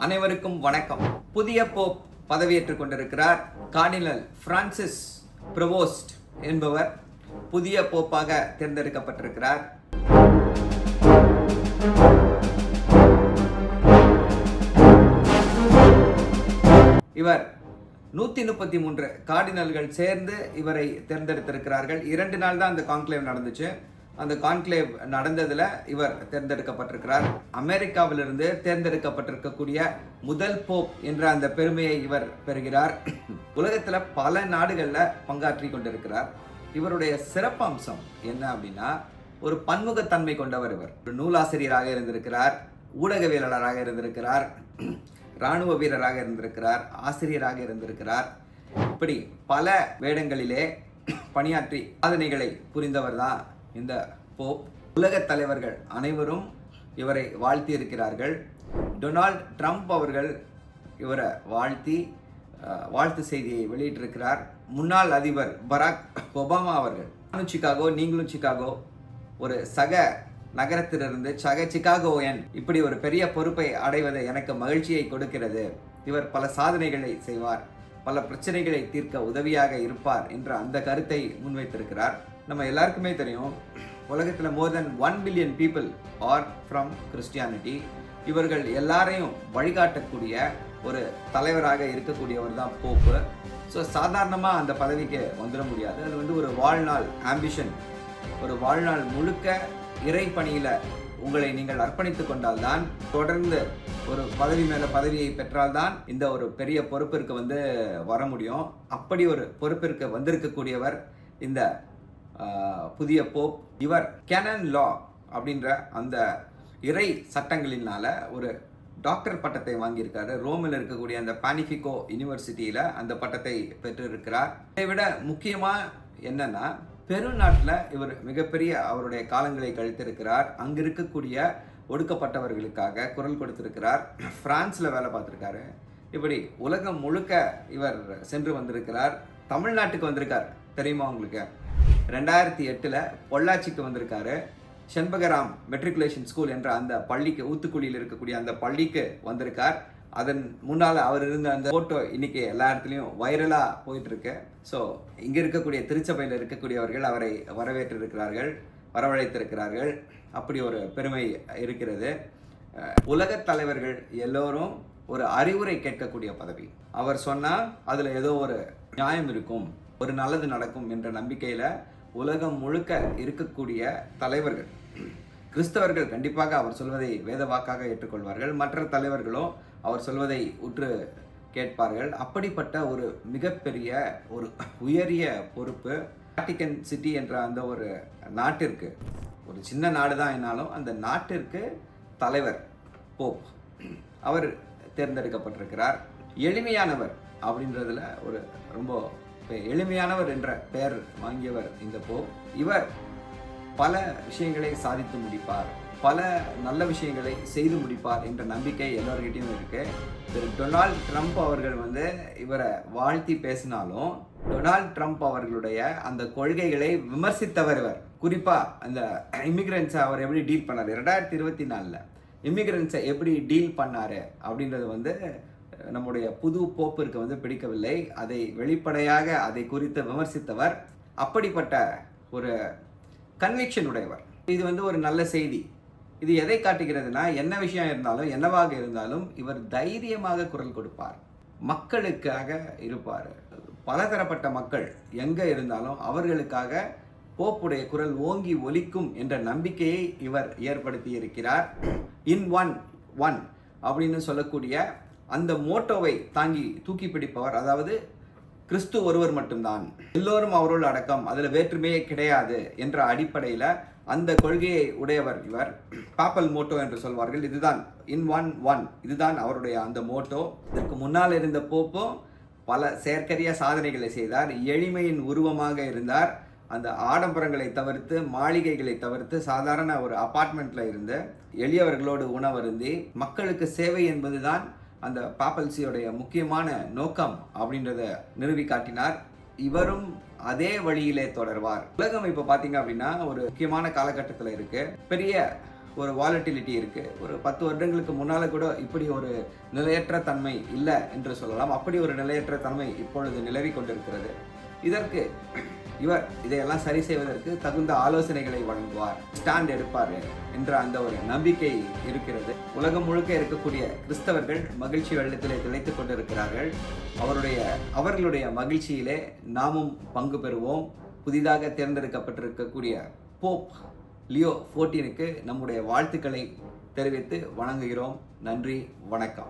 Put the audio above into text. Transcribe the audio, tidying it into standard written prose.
அனைவருக்கும் வணக்கம். புதிய போப் பதவியேற்றுக் கொண்டிருக்கிறார். கார்டினல் பிரான்சிஸ் பிரவோஸ்ட் என்பவர் புதிய போப்பாக தேர்ந்தெடுக்கப்பட்டிருக்கிறார். இவர் 133 கார்டினல்கள் சேர்ந்து இவரை தேர்ந்தெடுத்திருக்கிறார்கள். 2 நாள் தான் அந்த கான்க்ளேவ் நடந்துச்சு. அந்த கான்க்ளேவ் நடந்ததுல இவர் தேர்ந்தெடுக்கப்பட்டிருக்கிறார். அமெரிக்காவிலிருந்து தேர்ந்தெடுக்கப்பட்டிருக்கக்கூடிய முதல் போப் என்ற அந்த பெருமையை இவர் பெறுகிறார். உலகத்துல பல நாடுகள்ல பங்காற்றி கொண்டிருக்கிறார். இவருடைய சிறப்பம்சம் என்ன அப்படின்னா, ஒரு பன்முகத்தன்மை கொண்டவர். இவர் ஒரு நூலாசிரியராக இருந்திருக்கிறார், ஊடகவியலாளராக இருந்திருக்கிறார், இராணுவ வீரராக இருந்திருக்கிறார், ஆசிரியராக இருந்திருக்கிறார். இப்படி பல வேடங்களிலே பணியாற்றி சாதனைகளை புரிந்தவர் தான் இந்த போப். உலக தலைவர்கள் அனைவரும் இவரை வாழ்த்தி இருக்கிறார்கள். டொனால்ட் ட்ரம்ப் அவர்கள் இவரை வாழ்த்து செய்தியை வெளியிட்டிருக்கிறார். முன்னாள் அதிபர் பராக் ஒபாமா அவர்கள், நானும் சிகாகோ நீங்களும் சிகாகோ, ஒரு சக நகரத்திலிருந்து சிகாகோயன் இப்படி ஒரு பெரிய பொறுப்பை அடைவது எனக்கு மகிழ்ச்சியை கொடுக்கிறது. இவர் பல சாதனைகளை செய்வார், பல பிரச்சனைகளை தீர்க்க உதவியாக இருப்பார் என்ற அந்த கருத்தை முன்வைத்திருக்கிறார். நம்ம எல்லாருக்குமே தெரியும், உலகத்தில் more than 1 billion people are from Christianity. இவர்கள் எல்லாரையும் வழிகாட்டக்கூடிய ஒரு தலைவராக இருக்கக்கூடியவர் தான் போப்பு. ஸோ சாதாரணமாக அந்த பதவிக்கு வந்துட முடியாது. அது ஒரு வாழ்நாள் ஆம்பிஷன், ஒரு வாழ்நாள் முழுக்க இறை பணியில் உங்களை நீங்கள் அர்ப்பணித்துக் கொண்டால்தான், தொடர்ந்து ஒரு பதவி மேல பதவியை பெற்றால்தான் இந்த ஒரு பெரிய பொறுப்பிற்கு வர முடியும். அப்படி ஒரு பொறுப்பிற்கு வந்திருக்கக்கூடியவர் இந்த புதிய போப். இவர் கேனன் லா அப்படின்ற அந்த இறை சட்டங்களினால ஒரு டாக்டர் பட்டத்தை வாங்கியிருக்காரு. ரோமில் இருக்கக்கூடிய அந்த பானிஃபிகோ யூனிவர்சிட்டியில அந்த பட்டத்தை பெற்றிருக்கிறார். இதை விட முக்கியமா என்னன்னா, பெருநாட்டில் இவர் மிகப்பெரிய அவருடைய காலங்களை கழித்திருக்கிறார். அங்கு இருக்கக்கூடிய ஒடுக்கப்பட்டவர்களுக்காக குரல் கொடுத்திருக்கிறார். பிரான்ஸ்ல வேலை பார்த்திருக்காரு. இப்படி உலகம் முழுக்க இவர் சென்று வந்திருக்கிறார். தமிழ்நாட்டுக்கு வந்திருக்கார், தெரியுமா உங்களுக்கு? 2008 பொள்ளாச்சிக்கு வந்திருக்காரு. செண்பகராம் மெட்ரிகுலேஷன் ஸ்கூல் என்ற அந்த பள்ளிக்கு, ஊத்துக்குழியில் இருக்கக்கூடிய அந்த பள்ளிக்கு வந்திருக்கார். அதன் முன்னால் அவர் இருந்த அந்த போட்டோ இன்னைக்கு எல்லா இடத்துலையும் வைரலாக போயிட்டு இருக்கு. ஸோ இங்கே இருக்கக்கூடிய திருச்சபையில் இருக்கக்கூடியவர்கள் அவரை வரவழைத்திருக்கிறார்கள். அப்படி ஒரு பெருமை இருக்கிறது. உலக தலைவர்கள் எல்லோரும் ஒரு அறிவுரை கேட்கக்கூடிய பதவி. அவர் சொன்னால் அதில் ஏதோ ஒரு நியாயம் இருக்கும், ஒரு நல்லது நடக்கும் என்ற நம்பிக்கையில் உலகம் முழுக்க இருக்கக்கூடிய தலைவர்கள், கிறிஸ்தவர்கள் கண்டிப்பாக அவர் சொல்வதை வேத வாக்காக ஏற்றுக்கொள்வார்கள். மற்ற தலைவர்களும் அவர் சொல்வதை உற்று கேட்பார்கள். அப்படிப்பட்ட ஒரு மிகப்பெரிய ஒரு உயரிய பொறுப்பு. வாட்டிகன் சிட்டி என்ற அந்த ஒரு நாட்டிற்கு, ஒரு சின்ன நாடு தான் என்னாலும் அந்த நாட்டிற்கு தலைவர் போப். அவர் தேர்ந்தெடுக்கப்பட்டிருக்கிறார். எளிமையானவர் அப்படின்றதுல ஒரு ரொம்ப எளிமையானவர் என்ற பெயர் வாங்கியவர் இந்த போப். இவர் பல விஷயங்களை சாதித்து முடிப்பார், பல நல்ல விஷயங்களை செய்து முடிப்பார் என்ற நம்பிக்கை எல்லார்கிட்டையும் இருக்கு. திரு டொனால்ட் ட்ரம்ப் அவர்கள் இவரை வாழ்த்தி பேசினாலும், டொனால்ட் ட்ரம்ப் அவர்களுடைய அந்த கொள்கைகளை விமர்சித்தவர் இவர். குறிப்பா அந்த இமிகிரன்ஸை அவர் எப்படி டீல் பண்ணாரு, 2024 இமிகிரன்ஸை எப்படி டீல் பண்ணாரு அப்படின்றது நம்முடைய புது போப்பிற்கு பிடிக்கவில்லை. அதை வெளிப்படையாக அதை குறித்து விமர்சித்தவர். அப்படிப்பட்ட ஒரு கன்விக்ஷன் உடையவர். இது ஒரு நல்ல செய்தி. இது எதை காட்டுகிறதுனா, என்ன விஷயம் இருந்தாலும், என்னவாக இருந்தாலும் இவர் தைரியமாக குரல் கொடுப்பார், மக்களுக்காக இருப்பார். பலதரப்பட்ட மக்கள் எங்க இருந்தாலும் அவர்களுக்காக போப்புடைய குரல் ஓங்கி ஒலிக்கும் என்ற நம்பிக்கையை இவர் ஏற்படுத்தி இருக்கிறார். இன் ஒன் அப்படின்னு சொல்லக்கூடிய அந்த மோட்டோவை தூக்கி பிடிப்பவர். அதாவது கிறிஸ்து ஒருவர் மட்டும்தான், எல்லோரும் அவரோடு அடக்கம், அதில் வேற்றுமையே கிடையாது என்ற அடிப்படையில் அந்த கொள்கையை உடையவர் இவர். பாப்பல் மோட்டோ என்று சொல்வார்கள். இதுதான் இன் ஒன், இதுதான் அவருடைய அந்த மோட்டோ. இதற்கு முன்னால் இருந்த போப்பும் பல செயற்கரிய சாதனைகளை செய்தார். எளிமையின் உருவமாக இருந்தார். அந்த ஆடம்பரங்களை தவிர்த்து, மாளிகைகளை தவிர்த்து, சாதாரண ஒரு அபார்ட்மெண்ட்ல இருந்து எளியவர்களோடு உணவருந்தி மக்களுக்கு சேவை என்பதுதான் அந்த பாப்பல்சியோடைய முக்கியமான நோக்கம் அப்படின்றத நிறுவி காட்டினார். இவரும் அதே வழியிலே தொடர்வார். உலகம் இப்போ பார்த்தீங்க அப்படின்னா ஒரு முக்கியமான காலகட்டத்தில் இருக்கு. பெரிய ஒரு வாலட்டிலிட்டி இருக்குது. ஒரு 10 வருடங்களுக்கு முன்னால் கூட இப்படி ஒரு நிலையற்ற தன்மை இல்லை என்று சொல்லலாம். அப்படி ஒரு நிலையற்ற தன்மை இப்பொழுது நிலவி கொண்டிருக்கிறது. இதற்கு இவர் இதையெல்லாம் சரி செய்வதற்கு தகுந்த ஆலோசனைகளை வழங்குவார், ஸ்டாண்ட் எடுப்பார் என்ற அந்த ஒரு நம்பிக்கை இருக்கிறது. உலகம் முழுக்க இருக்கக்கூடிய கிறிஸ்தவர்கள் மகிழ்ச்சி வெள்ளத்திலே திளைத்துக் கொண்டிருக்கிறார்கள். அவர்களுடைய மகிழ்ச்சியிலே நாமும் பங்கு பெறுவோம். புதிதாக தேர்ந்தெடுக்கப்பட்டிருக்கக்கூடிய போப் லியோ 14க்கு நம்முடைய வாழ்த்துக்களை தெரிவித்து வணங்குகிறோம். நன்றி, வணக்கம்.